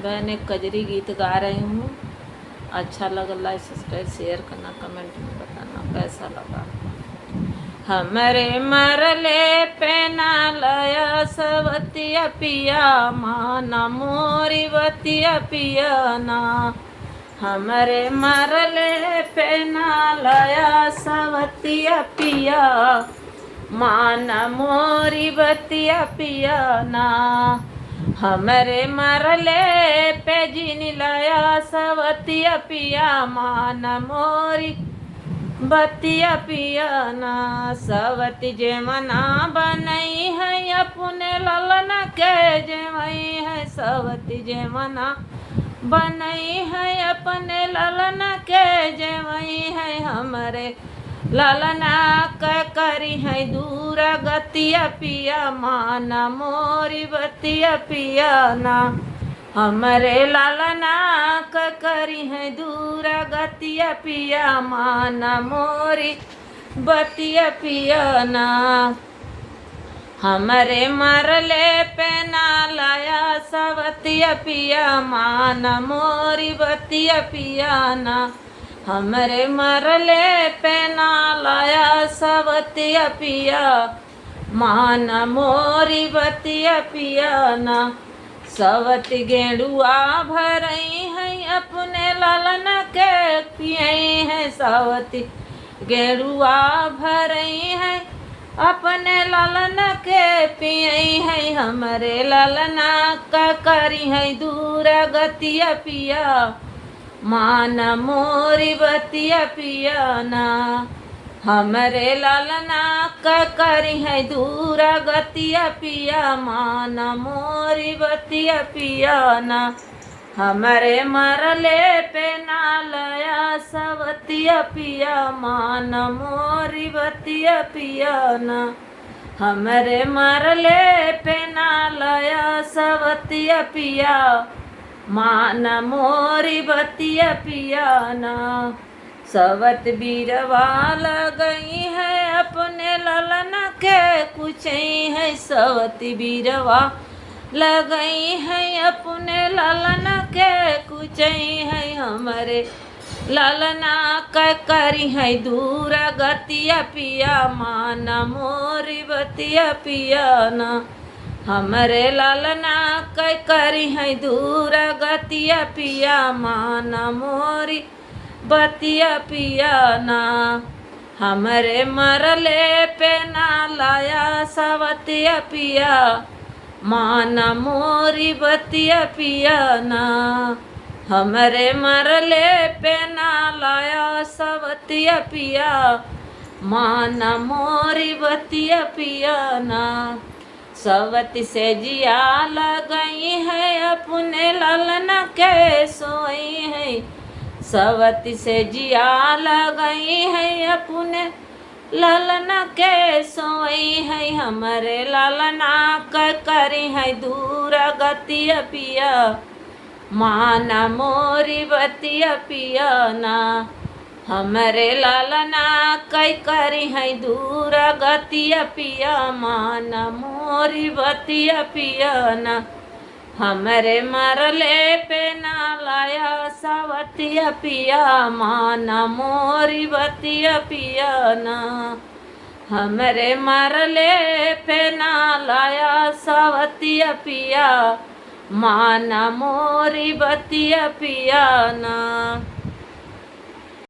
मैं एक कजरी गीत गा रही हूँ। अच्छा लगा लाइक सब्सक्राइब शेयर करना, कमेंट में बताना कैसा लगा। हमरे मरले पे ना लया सवतिया पिया माना मोरी बतिया पिया ना। हमरे मरले पे ना लया सवतिया पिया माना मोरी बतिया पिया ना। हमरे मरले पे जिन लया सवतिया पिया माना मोरी बतिया पिया ना। सवती जे मना बनई है अपने ललन के जेवई है। सवती जे मना बनई है अपने ललन के जेवई है। हमरे ललना करी है दूर गतिया पिया माना मोरी बतिया पिया ना। हमरे ललना करी है दूर गतिया पिया माना मोरी बतिया पिया ना। हमरे मरले पे ना लाया सवतिया पिया माना मोरी बतिया पिया ना। हमरे मरले पे ना लाया सवतिया पिया माना मोरी बतिया पिया ना। सवती गेड़ुआ भरई है अपने ललन के पियई है। सवती गेड़ुआ भरई है अपने ललन के पियई है। हमरे ललना का करी है दूर गतिया पिया माना मोरी बतिया पिया ना। हमरे ललना का करी है दूर गतिया पिया माना मोरी बतिया पिया ना। हमरे मरले पे ना लया सवतिया पिया माना मोरी बतिया पिया ना। हमरे मरले पे ना लया सवतिया पिया माना मोरी बतिया पिया ना। सवत बीरवा लगई है अपने ललन के कुचई है। सवती बीरवा लगई है अपने ललन के कुचई है। हमरे ललना करी है दूर गतिया पिया माना मोरी बतिया पिया ना। हमरे ललना करी है दूर गतिया पिया माना मोरी बतिया पिया ना। हमरे मरले पे ना लाया सवतिया पिया माना मोरी बतिया पिया ना। हमरे मरले पे ना लाया सवतिया पिया माना मोरी बतिया पिया ना। सवती से जिया लगई है अपने ललन के सोई है। सवती से जिया लगई है अपने ललना के सोई है। हमरे ललना करी है दूर गतिया पिया माना मोरी बतिया पिया ना। हमरे ललना करी है दूर गतिया पिया माना मोरी बतिया पिया ना। हमरे मरले पे ना लाया सवतिया पिया माना मोरी बतिया पिया ना। हमरे मरले पे ना लाया सवतिया पिया माना मोरी बतिया पिया ना।